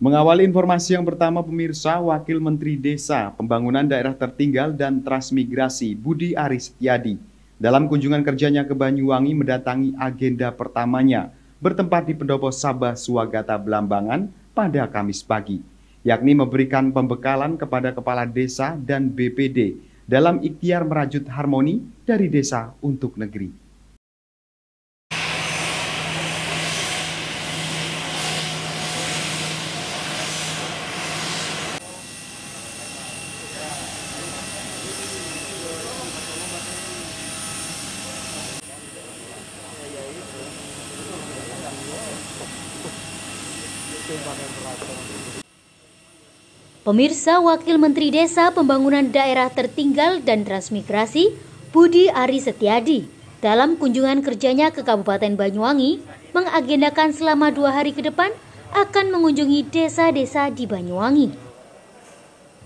Mengawali informasi yang pertama pemirsa, Wakil Menteri Desa, Pembangunan Daerah Tertinggal dan Transmigrasi Budi Aris Setiadi dalam kunjungan kerjanya ke Banyuwangi mendatangi agenda pertamanya bertempat di Pendopo Sabah Swagata Blambangan pada Kamis pagi, yakni memberikan pembekalan kepada kepala desa dan BPD dalam ikhtiar merajut harmoni dari desa untuk negeri. Pemirsa, Wakil Menteri Desa, Pembangunan Daerah Tertinggal dan Transmigrasi Budi Aris Setiadi dalam kunjungan kerjanya ke Kabupaten Banyuwangi mengagendakan selama 2 hari ke depan akan mengunjungi desa-desa di Banyuwangi.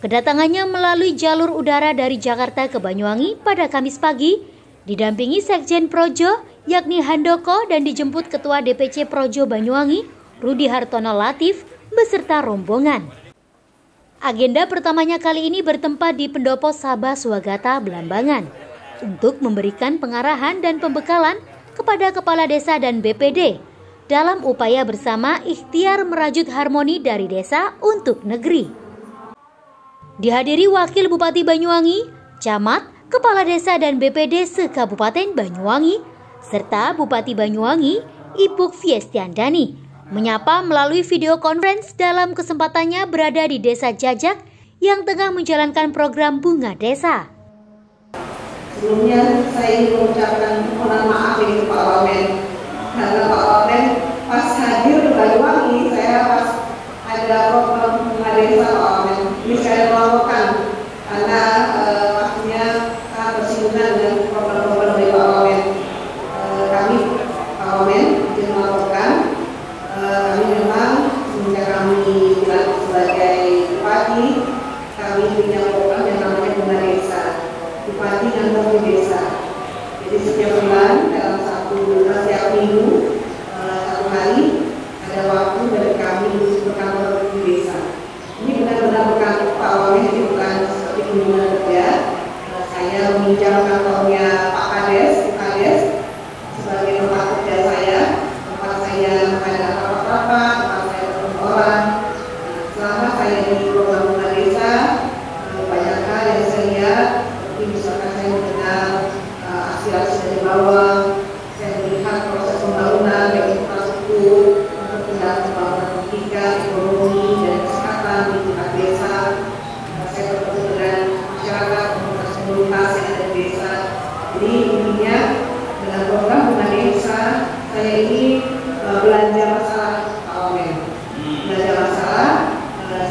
Kedatangannya melalui jalur udara dari Jakarta ke Banyuwangi pada Kamis pagi didampingi Sekjen Projo yakni Handoko dan dijemput Ketua DPC Projo Banyuwangi Rudi Hartono Latif beserta rombongan. Agenda pertamanya kali ini bertempat di Pendopo Sabah Swagata Blambangan untuk memberikan pengarahan dan pembekalan kepada kepala desa dan BPD dalam upaya bersama ikhtiar merajut harmoni dari desa untuk negeri. Dihadiri Wakil Bupati Banyuwangi, Camat, Kepala Desa dan BPD se-Kabupaten Banyuwangi, serta Bupati Banyuwangi, Ibu Fiestiandani, menyapa melalui video conference dalam kesempatannya berada di Desa Jajak yang tengah menjalankan program Bunga Desa. Sebelumnya saya ingin mengucapkan mohon maaf ini Pak Wamen, karena Pak Wamen pas hadir di Banyuwangi saya pas ada program Bunga Desa Pak Wamen. Ini saya melaporkan karena pastinya bersinggungan dengan program-program dari Pak Wamen. Kami Pak Wamen izin melaporkan. Kami memang semenjak kami dilantik sebagai bupati, kami punya program yang namanya Bunga Desa, Bupati dan Menteri Desa. Jadi setiap bulan dalam setiap minggu 1 hari ada waktu dari kami berkantor di desa. Ini benar-benar bukan Pak Wamen, ini bukan seperti kunjungan kerja. Saya meminjam kantornya Pak Kades sebagai tempat kerja saya, tempat saya menghadap rapat, tempat saya bertemu orang. Selama saya di program Bunga Desa, banyak hal yang saya lihat, seperti misalkan saya mendengar aspirasi dari bawah, saya melihat proses pembangunan baik infrastruktur, untuk pembangunan pendidikan, ekonomi, dan kesehatan di tingkat desa. Saya bertemu dengan masyarakat, komunitas yang ada di desa. Jadi intinya dengan program Bunga Desa, saya ini belanja masalah Pak Wamen. Belanja masalah,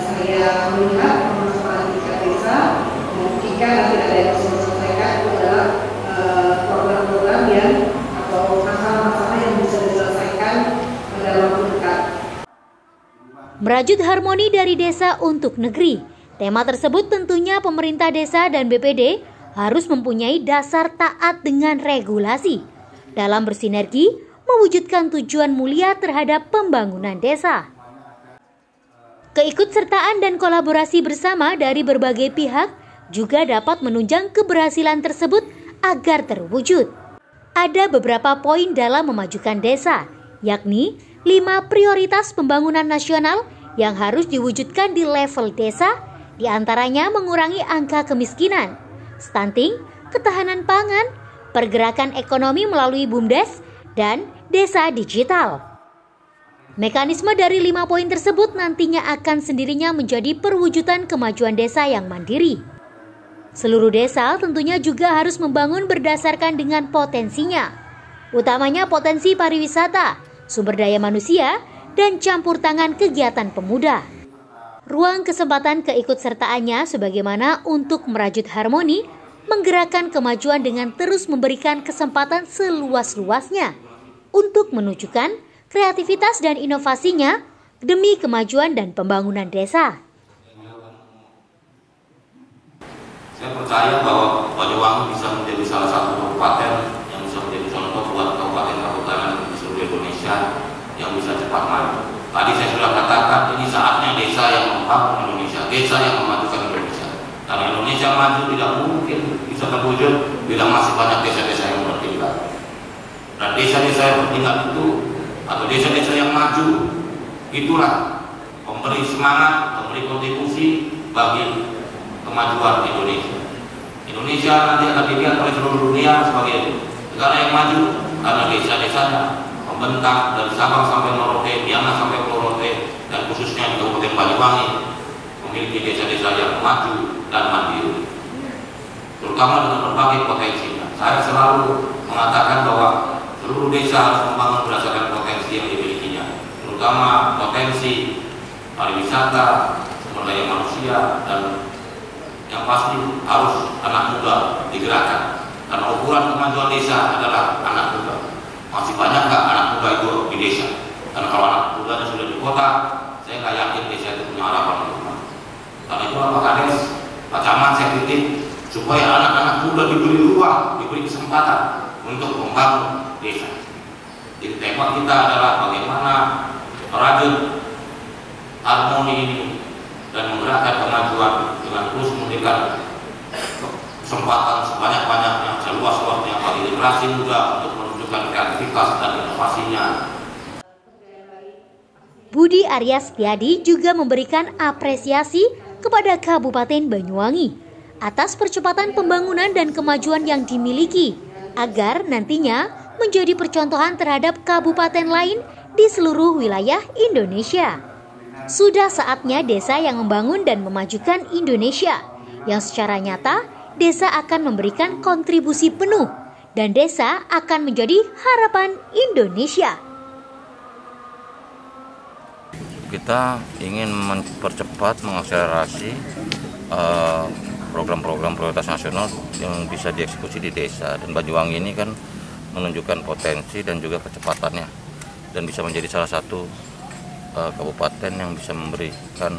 saya melihat permasalahan tingkat desa, dan jika nanti ada yang bisa diselesaikan itu adalah program-program yang atau masalah-masalah yang bisa diselesaikan dalam waktu dekat. Merajut harmoni dari desa untuk negeri. Tema tersebut tentunya pemerintah desa dan BPD harus mempunyai dasar taat dengan regulasi dalam bersinergi mewujudkan tujuan mulia terhadap pembangunan desa. Keikutsertaan dan kolaborasi bersama dari berbagai pihak juga dapat menunjang keberhasilan tersebut agar terwujud. Ada beberapa poin dalam memajukan desa, yakni 5 prioritas pembangunan nasional yang harus diwujudkan di level desa, diantaranya mengurangi angka kemiskinan, stunting, ketahanan pangan, pergerakan ekonomi melalui BUMDes, dan desa digital. Mekanisme dari 5 poin tersebut nantinya akan sendirinya menjadi perwujudan kemajuan desa yang mandiri. Seluruh desa tentunya juga harus membangun berdasarkan dengan potensinya, utamanya potensi pariwisata, sumber daya manusia, dan campur tangan kegiatan pemuda. Ruang kesempatan keikutsertaannya sebagaimana untuk merajut harmoni, menggerakkan kemajuan dengan terus memberikan kesempatan seluas-luasnya untuk menunjukkan kreativitas dan inovasinya demi kemajuan dan pembangunan desa. Saya percaya bahwa Banyuwangi bisa menjadi salah satu kabupaten yang bisa menjadi contoh buat kabupaten-kabupaten di seluruh Indonesia yang bisa cepat maju. Tadi saya sudah katakan ini saatnya membangun Indonesia, desa yang memajukan Indonesia. Karena Indonesia maju tidak mungkin bisa terwujud bila masih banyak desa-desa yang tertinggal. Dan desa-desa yang tertinggal itu atau desa-desa yang maju itulah memberi semangat, memberi kontribusi bagi kemajuan Indonesia. Indonesia nanti akan dilihat oleh seluruh dunia sebagai negara yang maju karena desa-desanya membentang dari Sabang sampai Merauke, Miangas sampai Pulau Rote, dan khususnya di Kabupaten Banyuwangi memiliki desa-desa yang maju dan mandiri, terutama dengan berbagai potensinya. Saya selalu mengatakan bahwa seluruh desa harus membangun berdasarkan potensi yang dimilikinya, terutama potensi pariwisata, sumber daya manusia, dan yang pasti harus anak muda digerakkan. Karena ukuran kemajuan desa adalah anak muda. Masih banyak nggak anak muda itu di desa? Karena kalau anak mudanya sudah di kota, saya nggak yakin desa itu punya harapan untuk maju. Karena itu Pak Kades, Pak Camat, saya titip supaya anak-anak muda diberi ruang, diberi kesempatan untuk membangun desa. Jadi tema kita adalah bagaimana merajut harmoni ini dan menggerakkan kemajuan dengan terus memberikan kesempatan sebanyak-banyaknya, seluas-luasnya bagi generasi muda untuk menunjukkan kreativitas dan inovasinya. Budi Arya Setiadi juga memberikan apresiasi kepada Kabupaten Banyuwangi atas percepatan pembangunan dan kemajuan yang dimiliki agar nantinya menjadi percontohan terhadap kabupaten lain di seluruh wilayah Indonesia. Sudah saatnya desa yang membangun dan memajukan Indonesia, yang secara nyata desa akan memberikan kontribusi penuh dan desa akan menjadi harapan Indonesia. Kita ingin mempercepat, mengakselerasi program-program prioritas nasional yang bisa dieksekusi di desa, dan Banyuwangi ini kan menunjukkan potensi dan juga kecepatannya dan bisa menjadi salah satu kabupaten yang bisa memberikan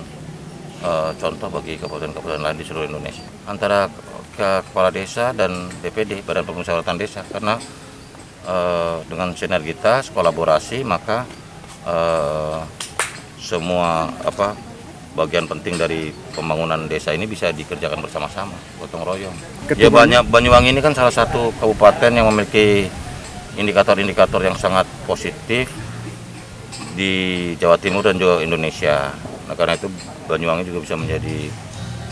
contoh bagi kabupaten-kabupaten lain di seluruh Indonesia. Antara kepala desa dan BPD, Badan Pemusyawaratan Desa, karena dengan sinergitas, kolaborasi, maka semua bagian penting dari pembangunan desa ini bisa dikerjakan bersama-sama, gotong royong. Ya, Banyuwangi ini kan salah satu kabupaten yang memiliki indikator-indikator yang sangat positif di Jawa Timur dan juga Indonesia. Nah, karena itu Banyuwangi juga bisa menjadi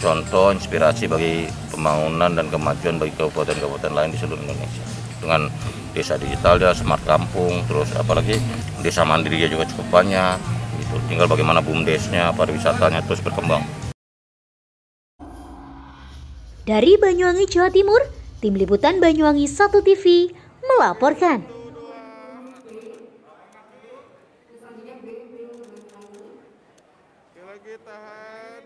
contoh inspirasi bagi pembangunan dan kemajuan bagi kabupaten-kabupaten lain di seluruh Indonesia. Dengan desa digital, dia smart kampung, terus apalagi desa mandiri juga cukup banyak. Gitu. Tinggal bagaimana BUMDes-nya, pariwisatanya terus berkembang. Dari Banyuwangi, Jawa Timur, Tim Liputan Banyuwangi 1 TV melaporkan. Lagi tahan.